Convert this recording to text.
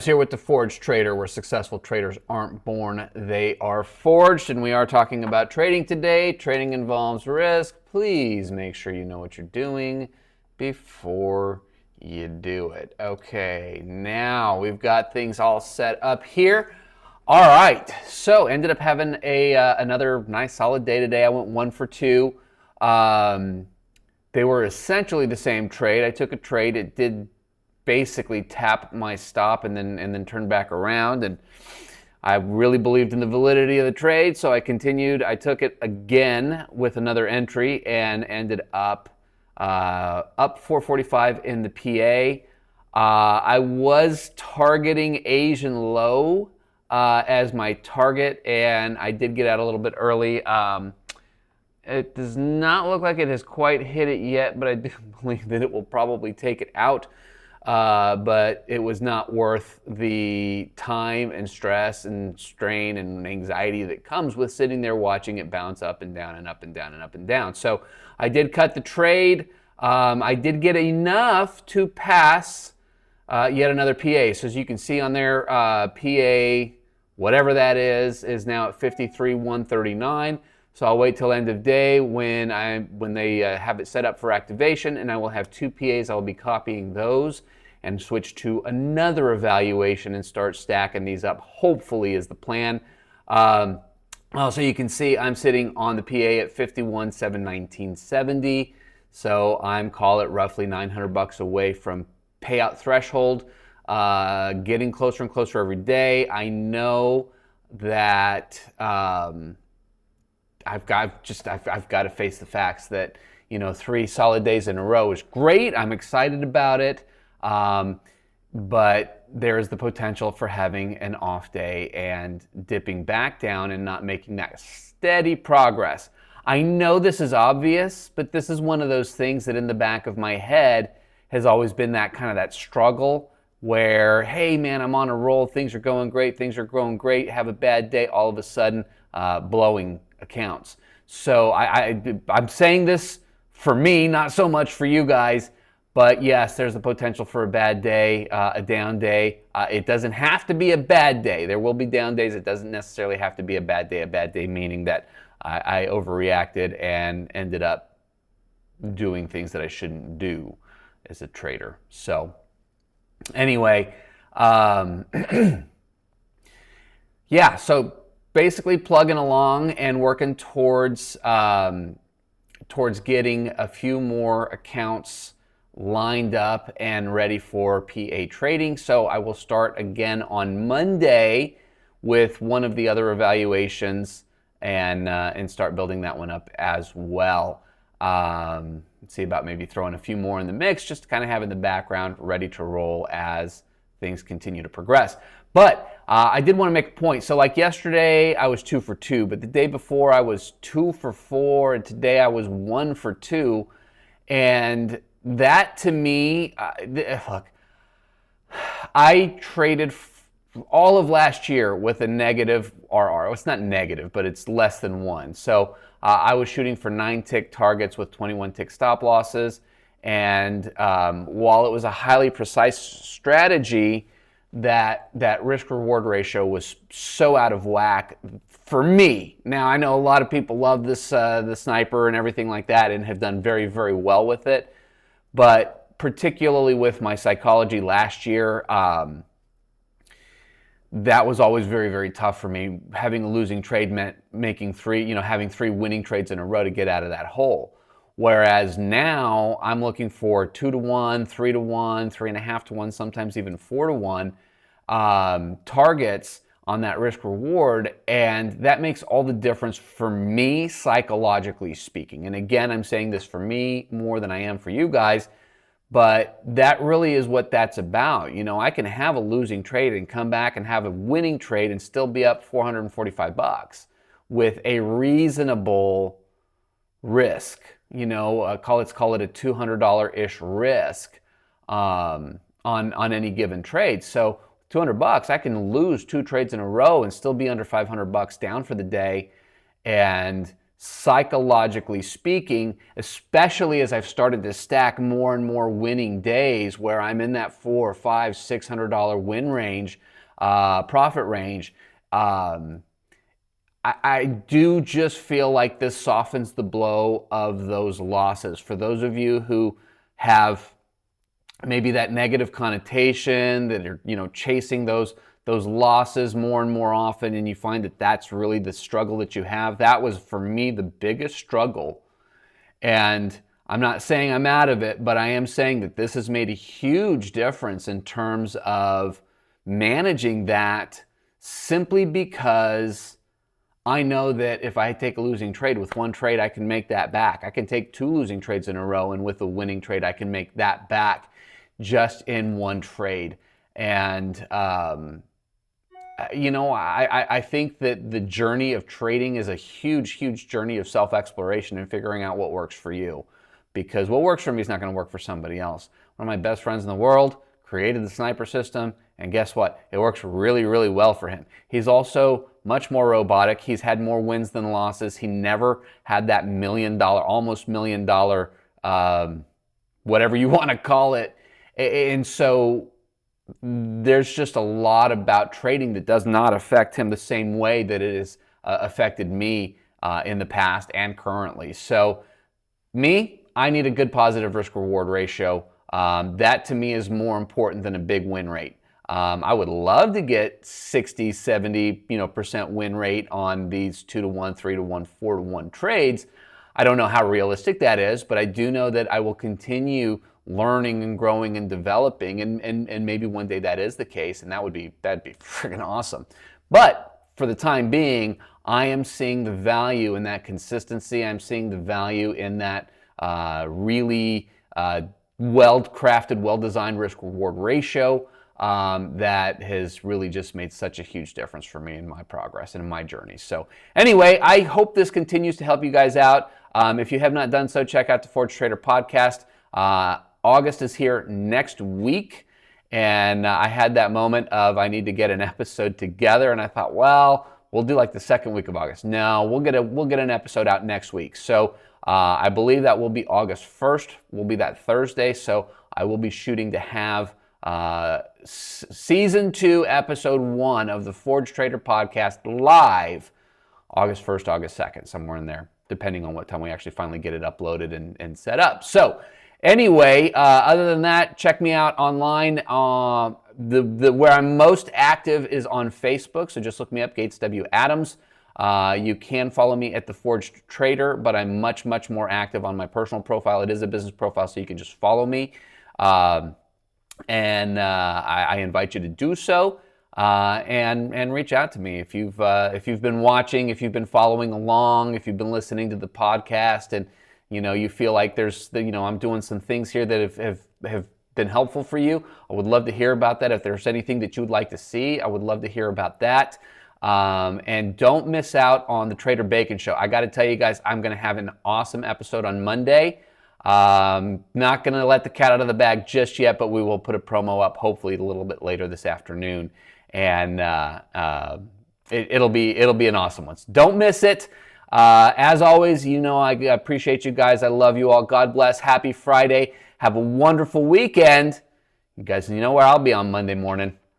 Here with the Forged Trader, where successful traders aren't born, they are forged. And we are talking about trading today. Trading involves risk. Please make sure you know what you're doing before you do it. Okay, now we've got things all set up here. All right, so ended up having another nice solid day today. I went 1 for 2. They were essentially the same trade. I took a trade. It did basically tap my stop and then turn back around, and I really believed in the validity of the trade, so I continued. I took it again with another entry and ended up 445 in the PA. I was targeting Asian low as my target, and I did get out a little bit early. It does not look like it has quite hit it yet, but I do believe that it will probably take it out. But it was not worth the time and stress and strain and anxiety that comes with sitting there watching it bounce up and down and up and down and up and down. So I did cut the trade. I did get enough to pass yet another PA. So as you can see on there, PA, whatever that is now at 53,139. So I'll wait till end of day when they have it set up for activation, and I will have 2 PAs. I will be copying those and switch to another evaluation and start stacking these up, hopefully is the plan. Also, you can see I'm sitting on the PA at 51,719.70. So I'm, call it, roughly $900 away from payout threshold, getting closer and closer every day. I know that I've got to face the facts that 3 solid days in a row is great. I'm excited about it, but there is the potential for having an off day and dipping back down and not making that steady progress. I know this is obvious, but this is one of those things that in the back of my head has always been that kind of that struggle where, hey man, I'm on a roll, things are going great, have a bad day, all of a sudden blowing accounts. So I'm saying this for me, not so much for you guys, but yes, there's the potential for a bad day, a down day. It doesn't have to be a bad day. There will be down days. It doesn't necessarily have to be a bad day meaning that I overreacted and ended up doing things that I shouldn't do as a trader. So anyway, yeah, so basically plugging along and working towards getting a few more accounts lined up and ready for PA trading. So I will start again on Monday with one of the other evaluations and start building that one up as well. Let's see about maybe throwing a few more in the mix, just to kind of have in the background ready to roll as things continue to progress. But I did want to make a point. So like yesterday, I was 2 for 2, but the day before I was 2 for 4, and today I was 1 for 2. And that to me, look, I traded all of last year with a negative RR. It's not negative, but it's less than 1. So I was shooting for 9 tick targets with 21 tick stop losses. And while it was a highly precise strategy, that risk-reward ratio was so out of whack for me. Now, I know a lot of people love this the sniper and everything like that and have done very, very well with it. But particularly with my psychology last year, that was always very, very tough for me. Having a losing trade meant making having 3 winning trades in a row to get out of that hole. Whereas now I'm looking for 2 to 1, 3 to 1, 3.5 to 1, sometimes even 4 to 1 targets on that risk reward. And that makes all the difference for me, psychologically speaking. And again, I'm saying this for me more than I am for you guys, but that really is what that's about. I can have a losing trade and come back and have a winning trade and still be up $445 with a reasonable risk. Call it a $200-ish risk on any given trade. So $200, I can lose 2 trades in a row and still be under $500 down for the day, and psychologically speaking, especially as I've started to stack more and more winning days where I'm in that $400, $500, $600 win range, profit range. I do just feel like this softens the blow of those losses. For those of you who have maybe that negative connotation, that are, chasing those losses more and more often, and you find that that's really the struggle that you have. That was, for me, the biggest struggle. And I'm not saying I'm out of it, but I am saying that this has made a huge difference in terms of managing that, simply because I know that if I take a losing trade, with one trade, I can make that back. I can take 2 losing trades in a row, and with a winning trade, I can make that back just in one trade. And, I think that the journey of trading is a huge, huge journey of self-exploration and figuring out what works for you. Because what works for me is not going to work for somebody else. One of my best friends in the world created the sniper system, and guess what? It works really, really well for him. He's also much more robotic. He's had more wins than losses. He never had that almost $1 million, whatever you want to call it. And so there's just a lot about trading that does not affect him the same way that it has affected me in the past and currently. So I need a good positive risk-reward ratio. That to me is more important than a big win rate. I would love to get 60, 70% win rate on these 2-to-1, 3-to-1, 4-to-1 trades. I don't know how realistic that is, but I do know that I will continue learning and growing and developing, and maybe one day that is the case, and that'd be freaking awesome. But for the time being, I am seeing the value in that consistency. I'm seeing the value in that really well-crafted, well-designed risk-reward ratio that has really just made such a huge difference for me in my progress and in my journey. So anyway, I hope this continues to help you guys out. If you have not done so, check out the Forge Trader podcast. August is here next week, and I had that moment of I need to get an episode together, and I thought, well, we'll do like the second week of August. No, we'll get an episode out next week. So I believe that will be August 1st, will be that Thursday. So I will be shooting to have Season 2, Episode 1 of the Forge Trader podcast live August 1st, August 2nd, somewhere in there, depending on what time we actually finally get it uploaded and set up. So anyway, other than that, check me out online. Where I'm most active is on Facebook, so just look me up, Gates W. Adams. You can follow me at The Forged Trader, but I'm much, much more active on my personal profile. It is a business profile, so you can just follow me. I invite you to do so, and reach out to me if you've been watching, if you've been following along, if you've been listening to the podcast, and you feel like I'm doing some things here that have been helpful for you. I would love to hear about that. If there's anything that you would like to see, I would love to hear about that. And don't miss out on the Trader Bacon Show. I got to tell you guys, I'm going to have an awesome episode on Monday. Not going to let the cat out of the bag just yet, but we will put a promo up hopefully a little bit later this afternoon, and it'll be an awesome one. So don't miss it. As always, I appreciate you guys. I love you all. God bless. Happy Friday. Have a wonderful weekend. You guys know where I'll be on Monday morning.